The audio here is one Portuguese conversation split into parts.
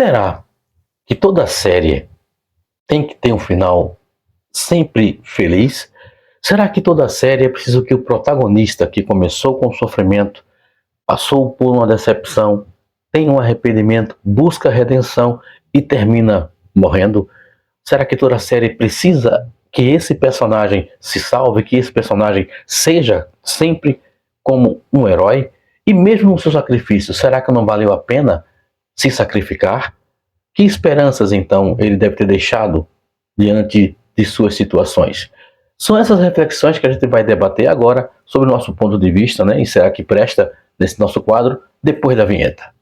Será que toda série tem que ter um final sempre feliz? Será que toda série é preciso que o protagonista, que começou com sofrimento, passou por uma decepção, tenha um arrependimento, busca redenção e termina morrendo? Será que toda série precisa que esse personagem se salve, que esse personagem seja sempre como um herói? E mesmo no seu sacrifício, será que não valeu a pena se sacrificar? Que esperanças, então, ele deve ter deixado diante de suas situações? São essas reflexões que a gente vai debater agora sobre o nosso ponto de vista, né? E será que presta nesse nosso quadro depois da vinheta.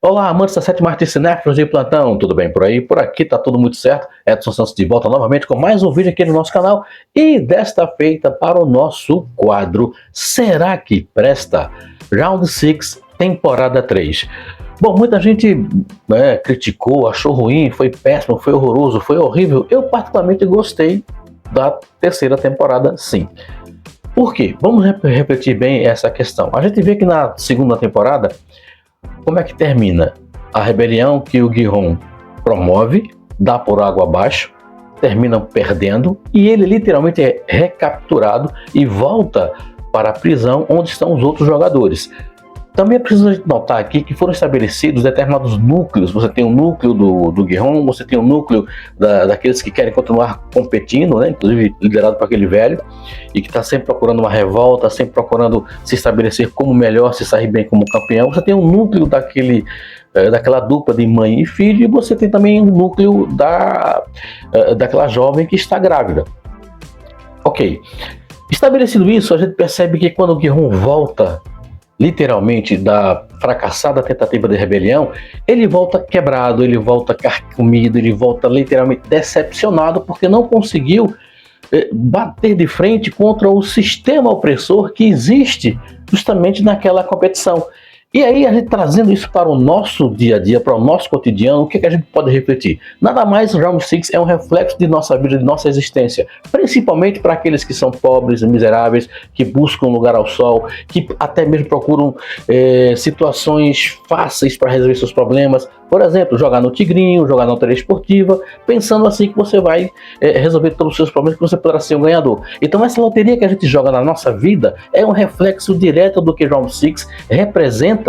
Olá, amantes da sétima arte cinéfilos de plantão, tudo bem por aí? Por aqui tá tudo muito certo. Edson Santos de volta novamente com mais um vídeo aqui no nosso canal e desta feita para o nosso quadro Será que Presta? Round 6, temporada 3. Bom, muita gente criticou, achou ruim, foi péssimo, foi horroroso, foi horrível. Eu particularmente gostei da terceira temporada, sim. Por quê? Vamos refletir bem essa questão. A gente vê que na segunda temporada, como é que termina? A rebelião que o Gi-hun promove, dá por água abaixo, terminam perdendo e ele literalmente é recapturado e volta para a prisão onde estão os outros jogadores. Também é preciso notar aqui que foram estabelecidos determinados núcleos. Você tem o núcleo do Gi-hun, você tem o núcleo daqueles que querem continuar competindo, né? Inclusive liderado por aquele velho, e que está sempre procurando uma revolta, sempre procurando se estabelecer como melhor, se sair bem como campeão. Você tem o núcleo daquela dupla de mãe e filho, e você tem também o núcleo daquela jovem que está grávida. Ok. Estabelecido isso, a gente percebe que quando o Gi-hun volta literalmente da fracassada tentativa de rebelião, ele volta quebrado, ele volta carcomido, ele volta literalmente decepcionado porque não conseguiu bater de frente contra o sistema opressor que existe justamente naquela competição. E aí, a gente trazendo isso para o nosso dia a dia, para o nosso cotidiano, o que a gente pode refletir? Nada mais, o Round 6 é um reflexo de nossa vida, de nossa existência, principalmente para aqueles que são pobres, miseráveis, que buscam um lugar ao sol, que até mesmo procuram situações fáceis para resolver seus problemas. Por exemplo, jogar no Tigrinho, jogar na loteria esportiva, pensando assim que você vai resolver todos os seus problemas, que você poderá ser um ganhador. Então essa loteria que a gente joga na nossa vida é um reflexo direto do que Round 6 representa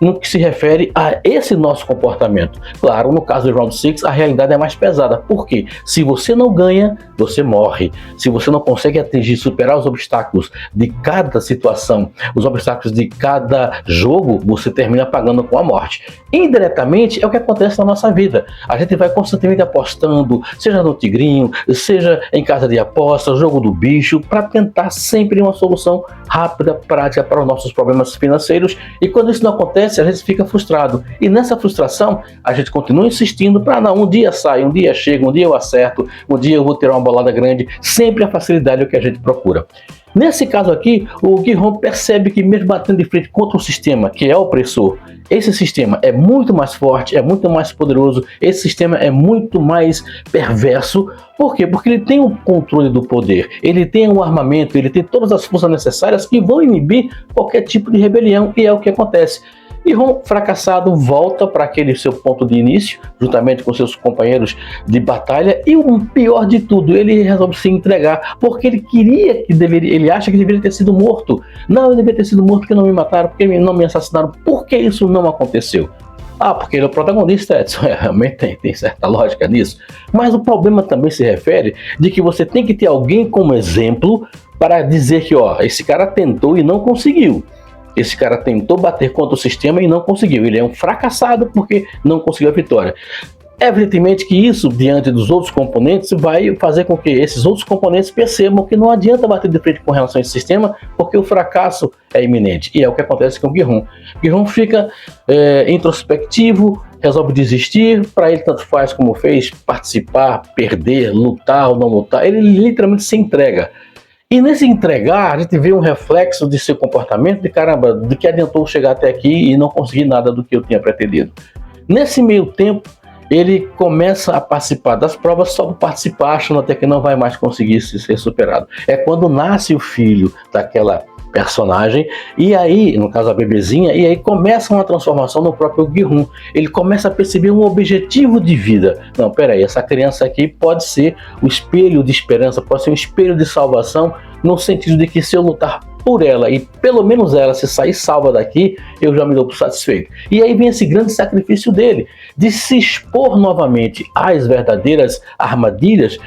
no que se refere a esse nosso comportamento. Claro, no caso do Round 6, a realidade é mais pesada. Por quê? Se você não ganha, você morre. Se você não consegue atingir, superar os obstáculos de cada situação, os obstáculos de cada jogo, você termina pagando com a morte. Indiretamente, é o que acontece na nossa vida. A gente vai constantemente apostando, seja no Tigrinho, seja em casa de aposta, jogo do bicho, para tentar sempre uma solução rápida, prática para os nossos problemas financeiros. E quando isso não acontece, a gente fica frustrado. E nessa frustração, a gente continua insistindo para não, um dia sai, um dia chega, um dia eu acerto, um dia eu vou ter uma bolada grande. Sempre a facilidade é o que a gente procura. Nesse caso aqui, o Gi-hun percebe que mesmo batendo de frente contra um sistema que é opressor, esse sistema é muito mais forte, é muito mais poderoso, esse sistema é muito mais perverso. Por quê? Porque ele tem o controle do poder, ele tem um armamento, ele tem todas as forças necessárias que vão inibir qualquer tipo de rebelião, e é o que acontece. Gi-hun, fracassado, volta para aquele seu ponto de início, juntamente com seus companheiros de batalha, e o pior de tudo, ele resolve se entregar, porque ele acha que deveria ter sido morto. Não, eu deveria ter sido morto porque não me mataram, porque não me assassinaram. Por que isso não aconteceu? Ah, porque ele é o protagonista, Edson. Realmente tem certa lógica nisso. Mas o problema também se refere de que você tem que ter alguém como exemplo para dizer que, esse cara tentou e não conseguiu. Esse cara tentou bater contra o sistema e não conseguiu. Ele é um fracassado porque não conseguiu a vitória. Evidentemente que isso, diante dos outros componentes, vai fazer com que esses outros componentes percebam que não adianta bater de frente com relação a esse sistema, porque o fracasso é iminente. E é o que acontece com o Gi-hun. Gi-hun fica introspectivo, resolve desistir, para ele tanto faz como fez, participar, perder, lutar ou não lutar, ele literalmente se entrega. E nesse entregar, a gente vê um reflexo de seu comportamento, de caramba, do que adiantou chegar até aqui e não conseguir nada do que eu tinha pretendido. Nesse meio tempo, ele começa a participar das provas só para participar, achando até que não vai mais conseguir ser superado. É quando nasce o filho daquela personagem, e aí, no caso a bebezinha, e aí começa uma transformação no próprio Gi-hun. Ele começa a perceber um objetivo de vida. Não, peraí, essa criança aqui pode ser o espelho de esperança, pode ser um espelho de salvação, no sentido de que se eu lutar por ela e pelo menos ela se sair salva daqui, eu já me dou por satisfeito. E aí vem esse grande sacrifício dele, de se expor novamente às verdadeiras armadilhas,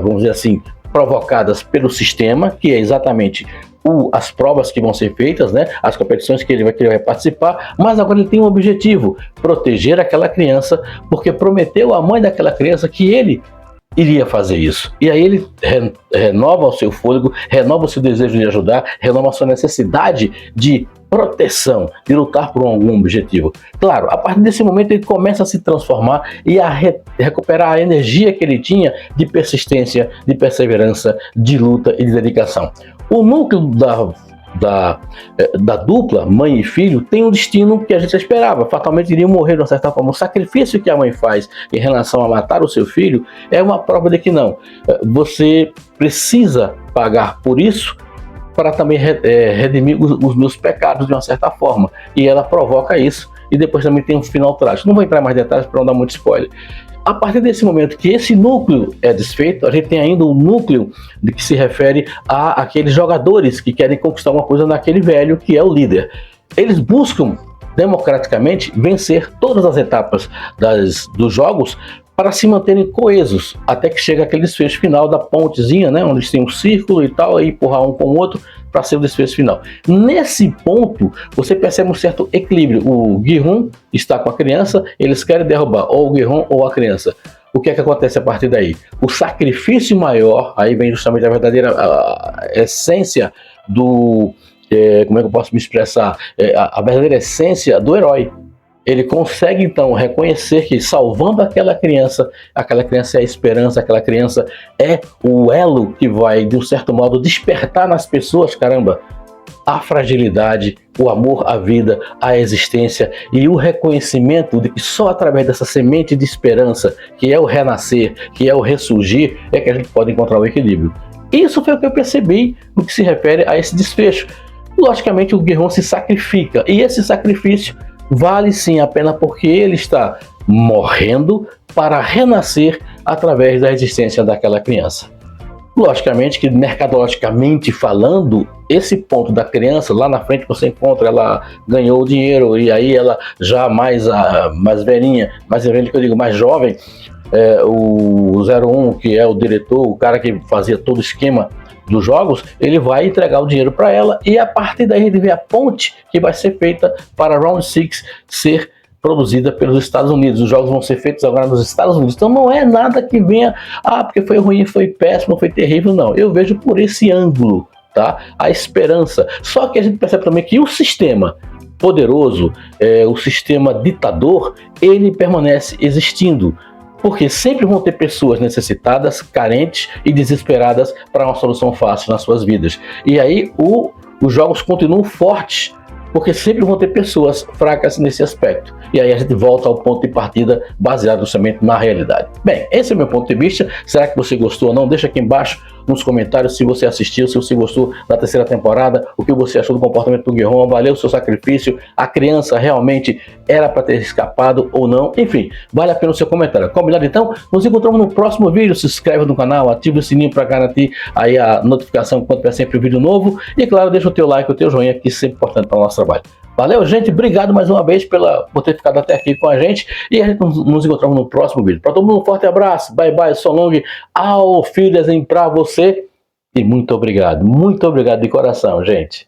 vamos dizer assim, provocadas pelo sistema, que é exatamente as provas que vão ser feitas, né, as competições que ele vai participar, mas agora ele tem um objetivo: proteger aquela criança, porque prometeu à mãe daquela criança que ele iria fazer isso. E aí ele renova o seu fôlego, renova o seu desejo de ajudar, renova a sua necessidade de proteção, de lutar por algum objetivo. Claro, a partir desse momento ele começa a se transformar e a recuperar a energia que ele tinha de persistência, de perseverança, de luta e de dedicação. O núcleo da dupla, mãe e filho, tem um destino que a gente esperava. Fatalmente iriam morrer de uma certa forma. O sacrifício que a mãe faz em relação a matar o seu filho é uma prova de que não. Você precisa pagar por isso para também redimir os meus pecados de uma certa forma. E ela provoca isso. E depois também tem um final trágico. Não vou entrar em mais detalhes para não dar muito spoiler. A partir desse momento que esse núcleo é desfeito, a gente tem ainda um núcleo de que se refere a aqueles jogadores que querem conquistar uma coisa naquele velho que é o líder. Eles buscam democraticamente vencer todas as etapas dos jogos para se manterem coesos, até que chega aquele desfecho final da pontezinha, né, onde tem um círculo e tal, e empurrar um com o outro para ser o desfecho final. Nesse ponto, você percebe um certo equilíbrio. O Gi-hun está com a criança, eles querem derrubar ou o Gi-hun ou a criança. O que é que acontece a partir daí? O sacrifício maior, aí vem justamente a verdadeira essência do... como é que eu posso me expressar? A verdadeira essência do herói. Ele consegue, então, reconhecer que salvando aquela criança é a esperança, aquela criança é o elo que vai, de um certo modo, despertar nas pessoas, caramba, a fragilidade, o amor à vida, à existência e o reconhecimento de que só através dessa semente de esperança, que é o renascer, que é o ressurgir, é que a gente pode encontrar o equilíbrio. Isso foi o que eu percebi no que se refere a esse desfecho. Logicamente, o Gi-hun se sacrifica, e esse sacrifício vale sim a pena porque ele está morrendo para renascer através da existência daquela criança. Logicamente que, mercadologicamente falando, esse ponto da criança, lá na frente você encontra, ela ganhou o dinheiro e aí ela já mais velhinha, mais velha que eu digo, mais jovem, o 01, que é o diretor, o cara que fazia todo o esquema dos jogos, ele vai entregar o dinheiro para ela e a partir daí ele vê a ponte que vai ser feita para Round 6 ser produzida pelos Estados Unidos. Os jogos vão ser feitos agora nos Estados Unidos. Então não é nada que venha, porque foi ruim, foi péssimo, foi terrível, não. Eu vejo por esse ângulo, tá? A esperança. Só que a gente percebe também que o sistema poderoso, o sistema ditador, ele permanece existindo. Porque sempre vão ter pessoas necessitadas, carentes e desesperadas para uma solução fácil nas suas vidas. E aí os jogos continuam fortes, porque sempre vão ter pessoas fracas nesse aspecto. E aí a gente volta ao ponto de partida baseado justamente na realidade. Bem, esse é o meu ponto de vista. Será que você gostou ou não? Deixa aqui embaixo nos comentários se você assistiu, se você gostou da terceira temporada, o que você achou do comportamento do Gi-hun, valeu o seu sacrifício, a criança realmente era para ter escapado ou não, enfim, vale a pena o seu comentário. Combinado então? Nos encontramos no próximo vídeo, se inscreve no canal, ativa o sininho para garantir aí a notificação quando tiver sempre um vídeo novo e claro, deixa o teu like, o teu joinha, que é sempre importante para o nosso trabalho. Valeu, gente, obrigado mais uma vez por ter ficado até aqui com a gente e a gente nos encontramos no próximo vídeo. Para todo mundo, um forte abraço, bye bye, so long, ao Filhas para você e muito obrigado de coração, gente.